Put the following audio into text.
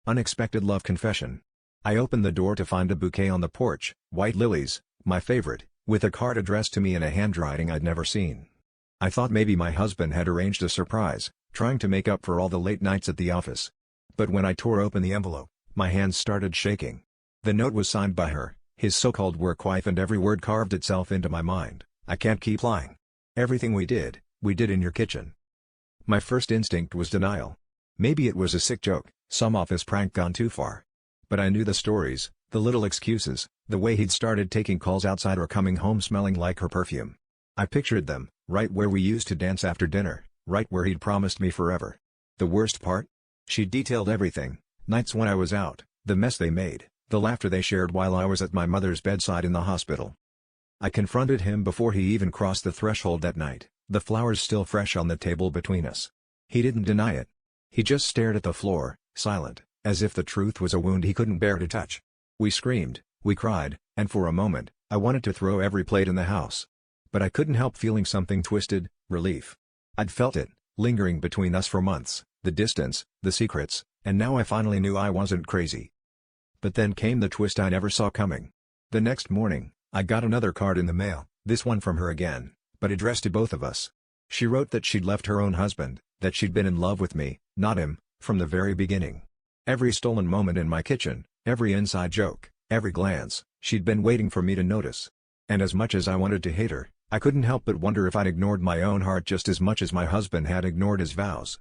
Unexpected love confession. I opened the door to find a bouquet on the porch, white lilies, my favorite, with a card addressed to me in a handwriting I'd never seen. I thought maybe my husband had arranged a surprise, trying to make up for all the late nights at the office. But when I tore open the envelope, my hands started shaking. The note was signed by her, his so-called work wife, and every word carved itself into my mind. I can't keep lying. Everything we did in your kitchen. My first instinct was denial. Maybe it was a sick joke, some office prank gone too far. But I knew the stories, the little excuses, the way he'd started taking calls outside or coming home smelling like her perfume. I pictured them, right where we used to dance after dinner, right where he'd promised me forever. The worst part? She detailed everything, nights when I was out, the mess they made, the laughter they shared while I was at my mother's bedside in the hospital. I confronted him before he even crossed the threshold that night, the flowers still fresh on the table between us. He didn't deny it. He just stared at the floor, silent, as if the truth was a wound he couldn't bear to touch. We screamed, we cried, and for a moment, I wanted to throw every plate in the house. But I couldn't help feeling something twisted, relief. I'd felt it, lingering between us for months, the distance, the secrets, and now I finally knew I wasn't crazy. But then came the twist I never saw coming. The next morning, I got another card in the mail, this one from her again, but addressed to both of us. She wrote that she'd left her own husband, that she'd been in love with me, not him, from the very beginning. Every stolen moment in my kitchen, every inside joke, every glance, she'd been waiting for me to notice. And as much as I wanted to hate her, I couldn't help but wonder if I'd ignored my own heart just as much as my husband had ignored his vows.